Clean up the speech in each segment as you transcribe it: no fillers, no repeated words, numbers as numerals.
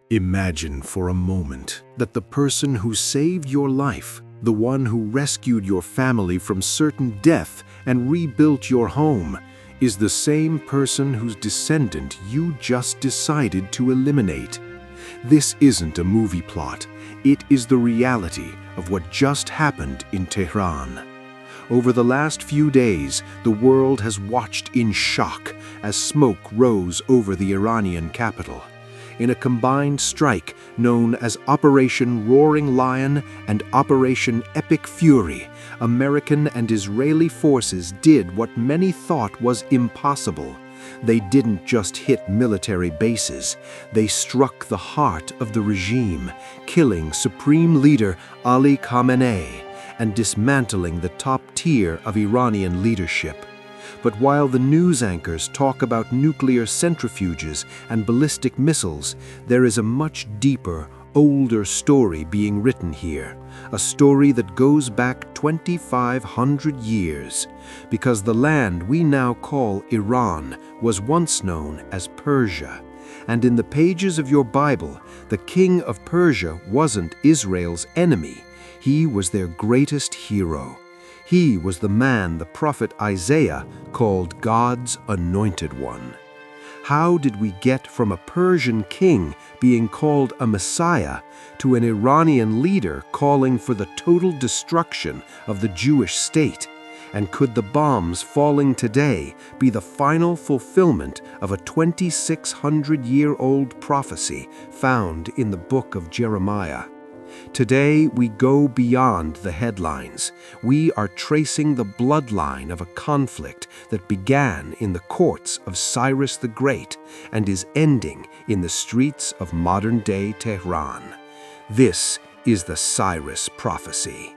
Imagine for a moment that the person who saved your life, the one who rescued your family from certain death and rebuilt your home, is the same person whose descendant you just decided to eliminate. This isn't a movie plot. It is the reality of what just happened in Tehran. Over the last few days, the world has watched in shock as smoke rose over the Iranian capital. In a combined strike known as Operation Roaring Lion and Operation Epic Fury, American and Israeli forces did what many thought was impossible. They didn't just hit military bases, they struck the heart of the regime, killing Supreme Leader Ali Khamenei and dismantling the top tier of Iranian leadership. But while the news anchors talk about nuclear centrifuges and ballistic missiles, there is a much deeper, older story being written here, a story that goes back 2,500 years, because the land we now call Iran was once known as Persia. And in the pages of your Bible, the king of Persia wasn't Israel's enemy. He was their greatest hero. He was the man the prophet Isaiah called God's anointed one. How did we get from a Persian king being called a Messiah to an Iranian leader calling for the total destruction of the Jewish state? And could the bombs falling today be the final fulfillment of a 2,600-year-old prophecy found in the book of Jeremiah? Today, we go beyond the headlines. We are tracing the bloodline of a conflict that began in the courts of Cyrus the Great and is ending in the streets of modern-day Tehran. This is the Cyrus Prophecy.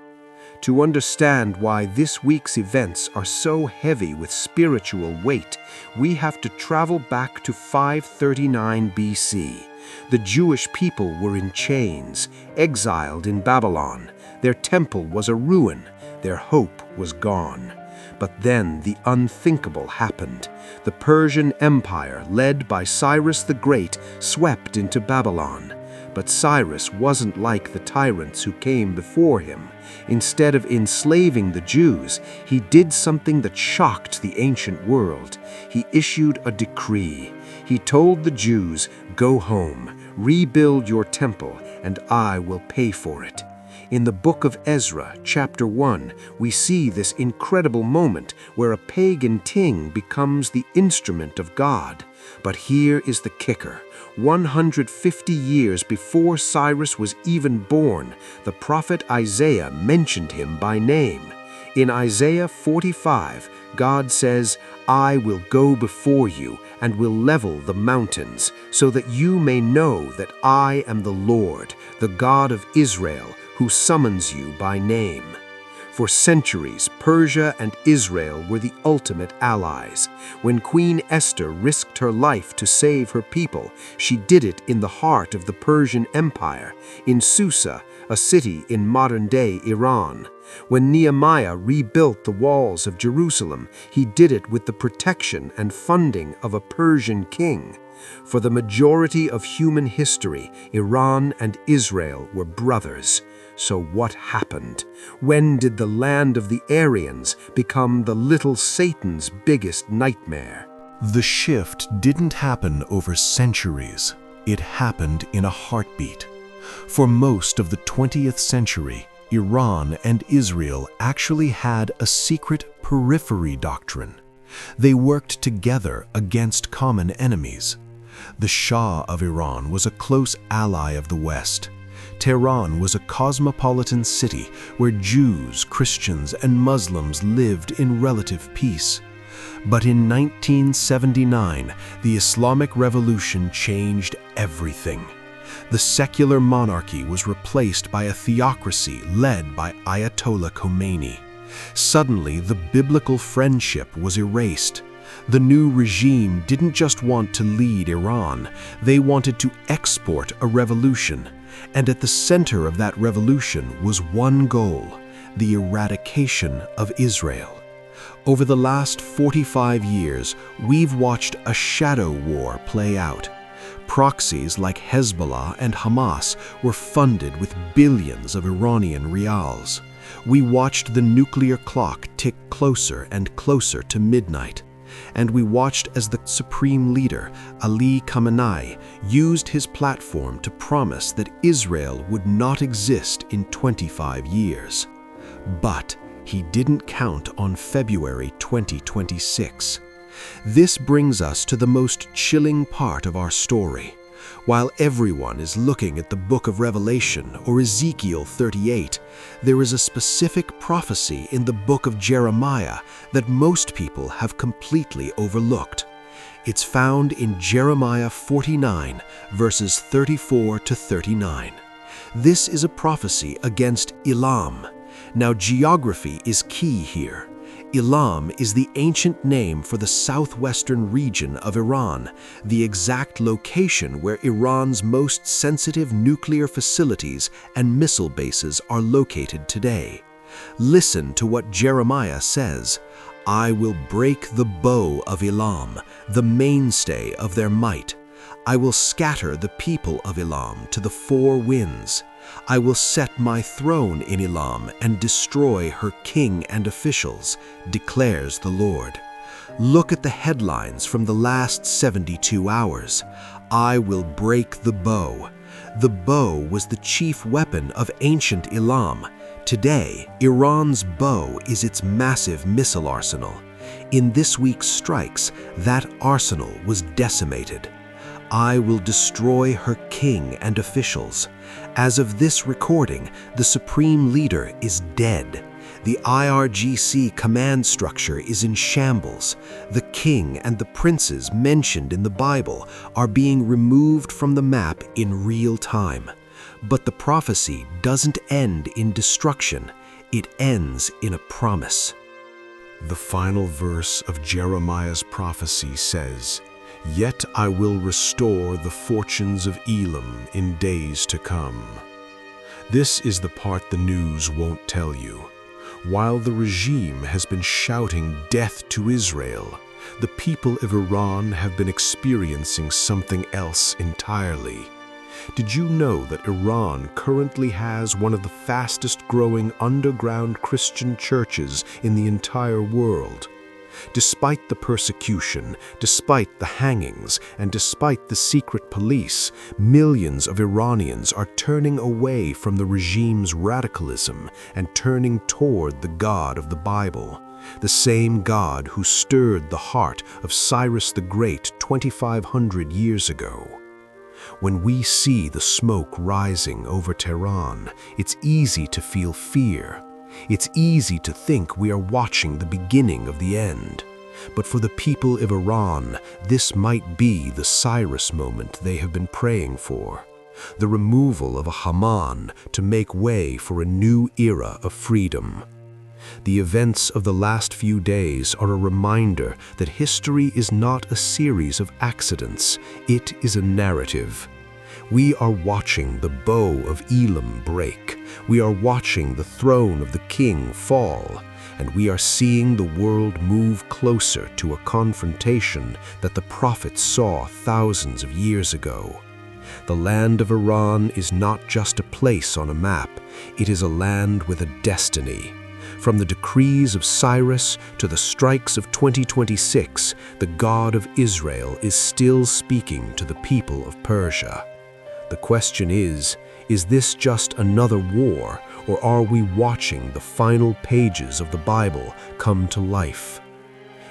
To understand why this week's events are so heavy with spiritual weight, we have to travel back to 539 BC. The Jewish people were in chains, exiled in Babylon. Their temple was a ruin. Their hope was gone. But then the unthinkable happened. The Persian Empire, led by Cyrus the Great, swept into Babylon. But Cyrus wasn't like the tyrants who came before him. Instead of enslaving the Jews, he did something that shocked the ancient world. He issued a decree. He told the Jews, "Go home, rebuild your temple, and I will pay for it." In the book of Ezra, chapter 1, we see this incredible moment where a pagan king becomes the instrument of God. But here is the kicker. 150 years before Cyrus was even born, the prophet Isaiah mentioned him by name. In Isaiah 45, God says, "I will go before you and will level the mountains, so that you may know that I am the Lord, the God of Israel, who summons you by name." For centuries, Persia and Israel were the ultimate allies. When Queen Esther risked her life to save her people, she did it in the heart of the Persian Empire, in Susa, a city in modern-day Iran. When Nehemiah rebuilt the walls of Jerusalem, he did it with the protection and funding of a Persian king. For the majority of human history, Iran and Israel were brothers. So what happened? When did the land of the Aryans become the little Satan's biggest nightmare? The shift didn't happen over centuries. It happened in a heartbeat. For most of the 20th century, Iran and Israel actually had a secret periphery doctrine. They worked together against common enemies. The Shah of Iran was a close ally of the West. Tehran was a cosmopolitan city where Jews, Christians, and Muslims lived in relative peace. But in 1979, the Islamic Revolution changed everything. The secular monarchy was replaced by a theocracy led by Ayatollah Khomeini. Suddenly, the biblical friendship was erased. The new regime didn't just want to lead Iran, they wanted to export a revolution. And at the center of that revolution was one goal: the eradication of Israel. Over the last 45 years, we've watched a shadow war play out. Proxies like Hezbollah and Hamas were funded with billions of Iranian rials. We watched the nuclear clock tick closer and closer to midnight. And we watched as the supreme leader, Ali Khamenei, used his platform to promise that Israel would not exist in 25 years. But he didn't count on February 2026. This brings us to the most chilling part of our story. While everyone is looking at the book of Revelation or Ezekiel 38, there is a specific prophecy in the book of Jeremiah that most people have completely overlooked. It's found in Jeremiah 49, verses 34 to 39. This is a prophecy against Elam. Now, geography is key here. Elam is the ancient name for the southwestern region of Iran, the exact location where Iran's most sensitive nuclear facilities and missile bases are located today. Listen to what Jeremiah says, "I will break the bow of Elam, the mainstay of their might. I will scatter the people of Elam to the four winds. I will set my throne in Elam and destroy her king and officials, declares the Lord." Look at the headlines from the last 72 hours. I will break the bow. The bow was the chief weapon of ancient Elam. Today, Iran's bow is its massive missile arsenal. In this week's strikes, that arsenal was decimated. I will destroy her king and officials. As of this recording, the supreme leader is dead. The IRGC command structure is in shambles. The king and the princes mentioned in the Bible are being removed from the map in real time. But the prophecy doesn't end in destruction. It ends in a promise. The final verse of Jeremiah's prophecy says, "Yet I will restore the fortunes of Elam in days to come." This is the part the news won't tell you. While the regime has been shouting death to Israel, the people of Iran have been experiencing something else entirely. Did you know that Iran currently has one of the fastest growing underground Christian churches in the entire world? Despite the persecution, despite the hangings, and despite the secret police, millions of Iranians are turning away from the regime's radicalism and turning toward the God of the Bible, the same God who stirred the heart of Cyrus the Great 2,500 years ago. When we see the smoke rising over Tehran, it's easy to feel fear. It's easy to think we are watching the beginning of the end. But for the people of Iran, this might be the Cyrus moment they have been praying for. The removal of a Haman to make way for a new era of freedom. The events of the last few days are a reminder that history is not a series of accidents, it is a narrative. We are watching the bow of Elam break. We are watching the throne of the king fall. And we are seeing the world move closer to a confrontation that the prophets saw thousands of years ago. The land of Iran is not just a place on a map. It is a land with a destiny. From the decrees of Cyrus to the strikes of 2026, the God of Israel is still speaking to the people of Persia. The question is this just another war, or are we watching the final pages of the Bible come to life?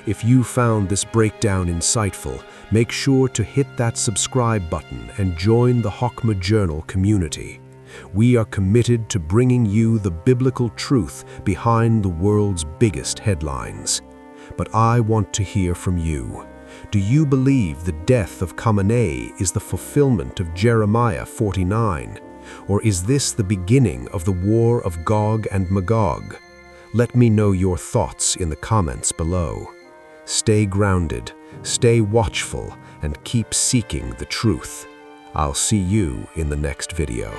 If you found this breakdown insightful, make sure to hit that subscribe button and join the Hokmah Journal community. We are committed to bringing you the biblical truth behind the world's biggest headlines. But I want to hear from you. Do you believe the death of Khamenei is the fulfillment of Jeremiah 49? Or is this the beginning of the war of Gog and Magog? Let me know your thoughts in the comments below. Stay grounded, stay watchful, and keep seeking the truth. I'll see you in the next video.